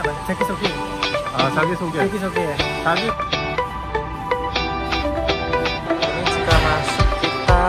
apa? 자기소개. 자기소개. 자기소개. 자기 Ini jika masuk kita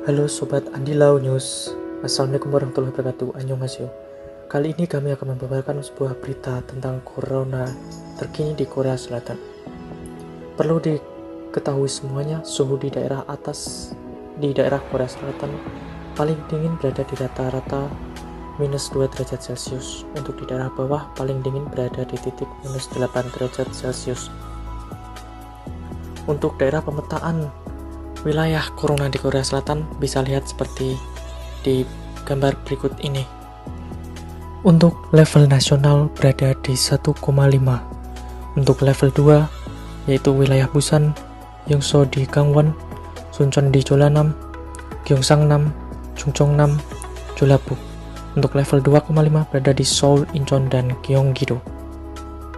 Halo Sobat Andilau News. Assalamualaikum warahmatullahi wabarakatuh. Annyeonghaseyo. Kali ini kami akan membawakan sebuah berita tentang corona terkini di Korea Selatan. Perlu diketahui semuanya, suhu di daerah atas di daerah Korea Selatan paling dingin berada di rata-rata minus 2 derajat Celcius. Untuk di daerah bawah paling dingin berada di titik minus 8 derajat Celcius. Untuk daerah pemetaan wilayah corona di Korea Selatan bisa lihat seperti di gambar berikut ini. Untuk level nasional berada di 1,5. Untuk level 2 yaitu wilayah Busan, Yeongso di Gangwon, Suncheon di Jeollanam, Gyeongsangnam, Chungcheongnam, Jeollabuk. Untuk level 2,5 berada di Seoul, Incheon, dan Gyeonggi-do.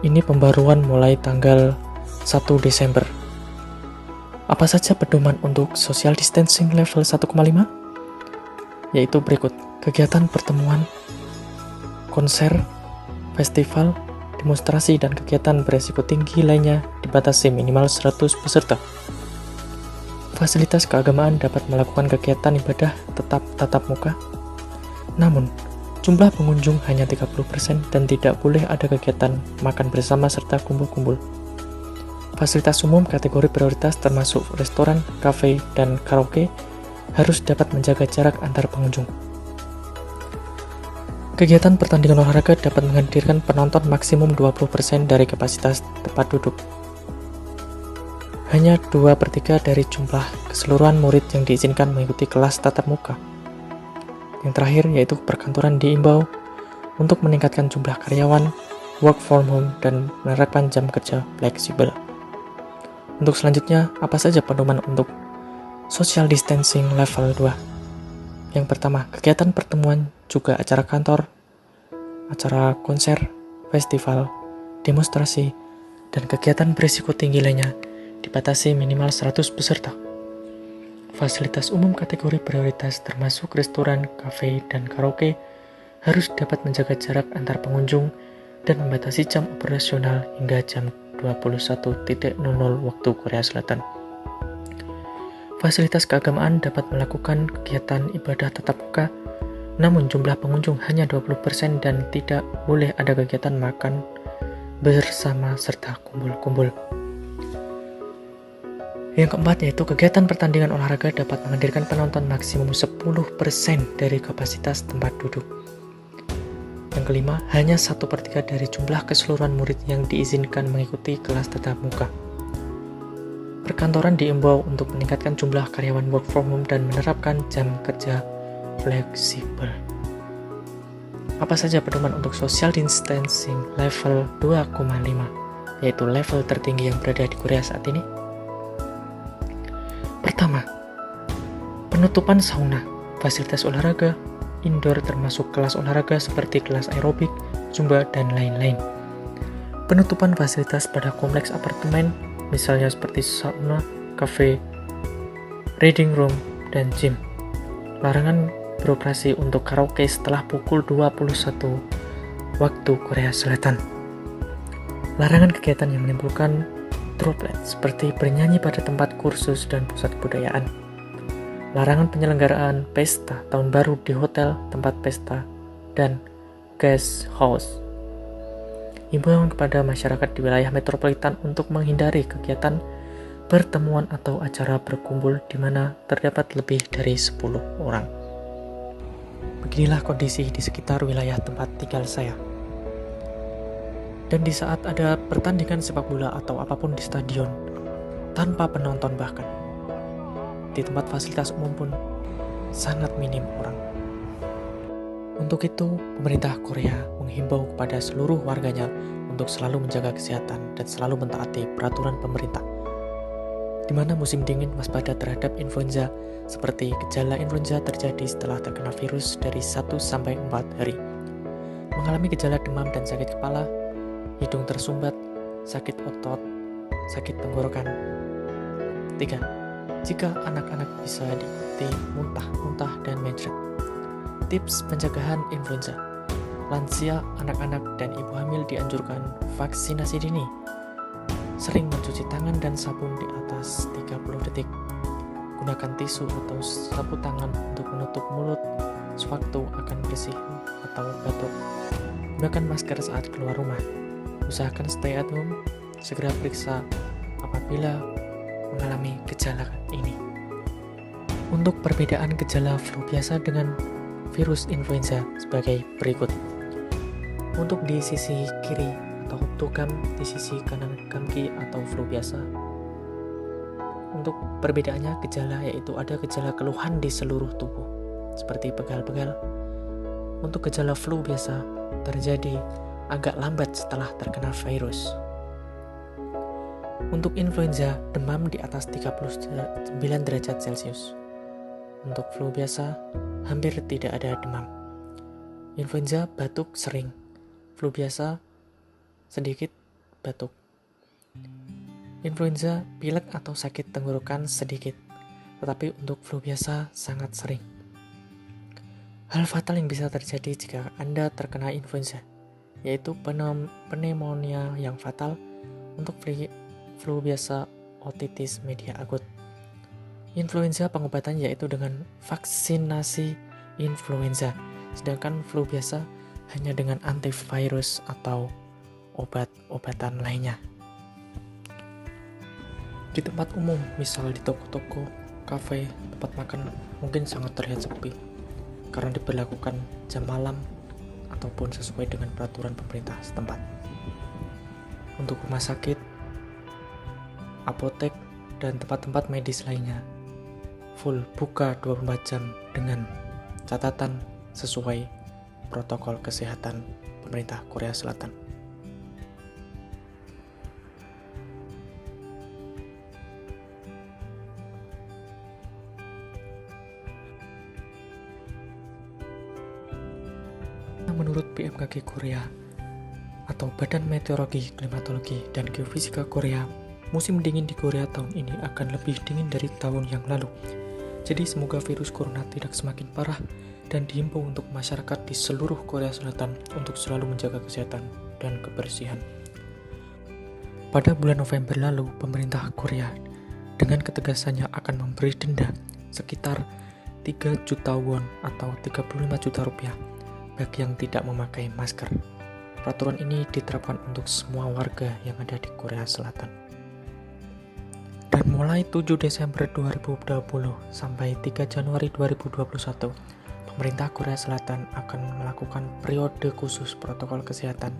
Ini pembaruan mulai tanggal 1 Desember. Apa saja pedoman untuk social distancing level 1,5? Yaitu berikut: kegiatan pertemuan, konser, festival, demonstrasi, dan kegiatan beresiko tinggi lainnya dibatasi minimal 100 peserta. Fasilitas keagamaan dapat melakukan kegiatan ibadah tetap tatap muka. Namun, jumlah pengunjung hanya 30% dan tidak boleh ada kegiatan makan bersama serta kumpul-kumpul. Fasilitas umum kategori prioritas termasuk restoran, kafe, dan karaoke harus dapat menjaga jarak antar pengunjung. Kegiatan pertandingan olahraga dapat menghadirkan penonton maksimum 20% dari kapasitas tempat duduk. Hanya 2/3 dari jumlah keseluruhan murid yang diizinkan mengikuti kelas tatap muka. Yang terakhir yaitu perkantoran diimbau untuk meningkatkan jumlah karyawan, work from home, dan menerapkan jam kerja fleksibel. Untuk selanjutnya, apa saja pedoman untuk social distancing level 2? Yang pertama, kegiatan pertemuan, juga acara kantor, acara konser, festival, demonstrasi, dan kegiatan berisiko tinggi lainnya dibatasi minimal 100 peserta. Fasilitas umum kategori prioritas termasuk restoran, kafe, dan karaoke harus dapat menjaga jarak antar pengunjung dan membatasi jam operasional hingga jam 21.00 waktu Korea Selatan. Fasilitas keagamaan dapat melakukan kegiatan ibadah tatap muka, namun jumlah pengunjung hanya 20% dan tidak boleh ada kegiatan makan bersama serta kumpul-kumpul. Yang keempat yaitu kegiatan pertandingan olahraga dapat menghadirkan penonton maksimum 10% dari kapasitas tempat duduk. Yang kelima, hanya 1/3 dari jumlah keseluruhan murid yang diizinkan mengikuti kelas tatap muka. Perkantoran diimbau untuk meningkatkan jumlah karyawan work from home dan menerapkan jam kerja fleksibel. Apa saja pedoman untuk social distancing level 2,5, yaitu level tertinggi yang berada di Korea saat ini? Pertama, penutupan sauna, fasilitas olahraga indoor termasuk kelas olahraga seperti kelas aerobik, zumba, dan lain-lain. Penutupan fasilitas pada kompleks apartemen, misalnya seperti sauna, kafe, reading room, dan gym. Larangan beroperasi untuk karaoke setelah pukul 21 waktu Korea Selatan. Larangan kegiatan yang menimbulkan droplet seperti bernyanyi pada tempat kursus dan pusat kebudayaan. Larangan penyelenggaraan pesta tahun baru di hotel, tempat pesta, dan guest house. Himbauan kepada masyarakat di wilayah metropolitan untuk menghindari kegiatan pertemuan atau acara berkumpul di mana terdapat lebih dari 10 orang. Beginilah kondisi di sekitar wilayah tempat tinggal saya. Dan di saat ada pertandingan sepak bola atau apapun di stadion, tanpa penonton bahkan, di tempat fasilitas umum pun sangat minim orang. Untuk itu, pemerintah Korea menghimbau kepada seluruh warganya untuk selalu menjaga kesehatan dan selalu mentaati peraturan pemerintah. di mana musim dingin waspada terhadap influenza, seperti gejala influenza terjadi setelah terkena virus dari 1 sampai 4 hari. Mengalami gejala demam dan sakit kepala, hidung tersumbat, sakit otot, sakit tenggorokan. 3. Jika anak-anak bisa diikuti muntah dan mencret. Tips pencegahan influenza. Lansia, anak-anak, dan ibu hamil dianjurkan vaksinasi dini. Sering mencuci tangan dan sabun di atas 30 detik. Gunakan tisu atau sapu tangan untuk menutup mulut sewaktu akan bersin atau batuk. Gunakan masker saat keluar rumah. Usahakan stay at home. Segera periksa apabila mengalami gejala ini. Untuk perbedaan gejala flu biasa dengan virus influenza sebagai berikut. Untuk di sisi kiri atau tugam, di sisi kanan gamki atau flu biasa. Untuk perbedaannya gejala yaitu ada gejala keluhan di seluruh tubuh seperti pegal-pegal. Untuk gejala flu biasa terjadi agak lambat setelah terkena virus. Untuk influenza, demam di atas 39 derajat Celcius. Untuk flu biasa, hampir tidak ada demam. Influenza, batuk sering. Flu biasa, sedikit batuk. Influenza, pilek atau sakit tenggorokan sedikit. Tetapi untuk flu biasa, sangat sering. Hal fatal yang bisa terjadi jika Anda terkena influenza, yaitu pneumonia yang fatal. Untuk flu biasa, otitis media akut. Influenza pengobatan yaitu dengan vaksinasi influenza, sedangkan flu biasa hanya dengan antivirus atau obat-obatan lainnya. Di tempat umum, misal di toko-toko, kafe, tempat makan, mungkin sangat terlihat sepi karena diberlakukan jam malam ataupun sesuai dengan peraturan pemerintah setempat. Untuk rumah sakit, apotek, dan tempat-tempat medis lainnya full buka 24 jam dengan catatan sesuai protokol kesehatan pemerintah Korea Selatan. Menurut BMKG Korea atau Badan Meteorologi, Klimatologi, dan Geofisika Korea, musim dingin di Korea tahun ini akan lebih dingin dari tahun yang lalu. Jadi semoga virus corona tidak semakin parah dan dihimbau untuk masyarakat di seluruh Korea Selatan untuk selalu menjaga kesehatan dan kebersihan. Pada bulan November lalu, pemerintah Korea dengan ketegasannya akan memberi denda sekitar 3 juta won atau 35 juta rupiah bagi yang tidak memakai masker. Peraturan ini diterapkan untuk semua warga yang ada di Korea Selatan. Dan mulai 7 Desember 2020 sampai 3 Januari 2021, pemerintah Korea Selatan akan melakukan periode khusus protokol kesehatan,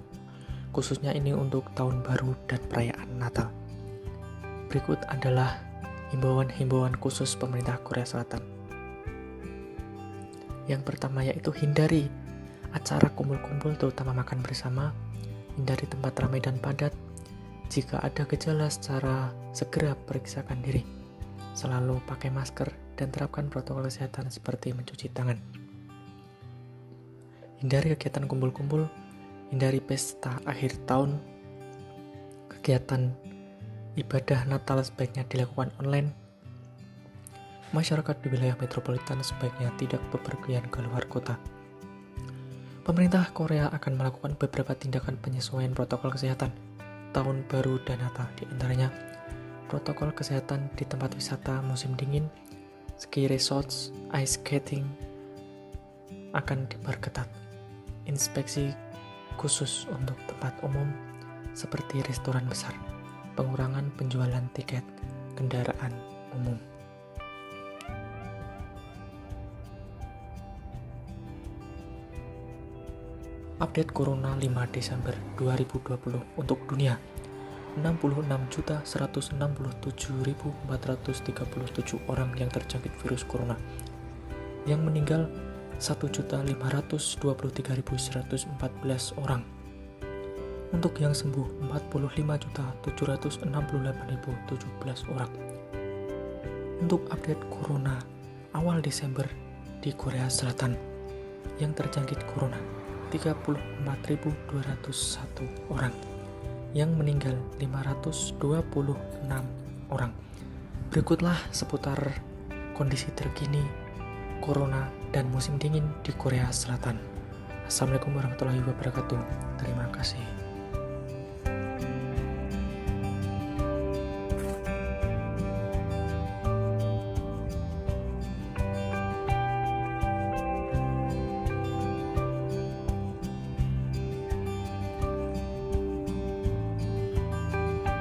khususnya ini untuk tahun baru dan perayaan Natal. Berikut adalah himbauan-himbauan khusus pemerintah Korea Selatan. Yang pertama yaitu hindari acara kumpul-kumpul terutama makan bersama, hindari tempat ramai dan padat. Jika ada gejala segera periksakan diri. Selalu pakai masker dan terapkan protokol kesehatan seperti mencuci tangan. Hindari kegiatan kumpul-kumpul, hindari pesta akhir tahun. Kegiatan ibadah Natal sebaiknya dilakukan online. Masyarakat di wilayah metropolitan sebaiknya tidak bepergian ke luar kota. Pemerintah Korea akan melakukan beberapa tindakan penyesuaian protokol kesehatan tahun baru dan Natal, di antaranya protokol kesehatan di tempat wisata musim dingin, ski resorts, ice skating akan diperketat. Inspeksi khusus untuk tempat umum seperti restoran besar, pengurangan penjualan tiket kendaraan umum. Update Corona 5 Desember 2020 untuk dunia. 66.167.437 orang yang terjangkit virus corona. Yang meninggal 1.523.114 orang. Untuk yang sembuh 45.768.017 orang. Untuk update corona awal Desember di Korea Selatan, yang terjangkit corona 34.201 orang, yang meninggal 526 orang. Berikutlah seputar kondisi terkini corona dan musim dingin di Korea Selatan. Assalamualaikum warahmatullahi wabarakatuh. Terima kasih.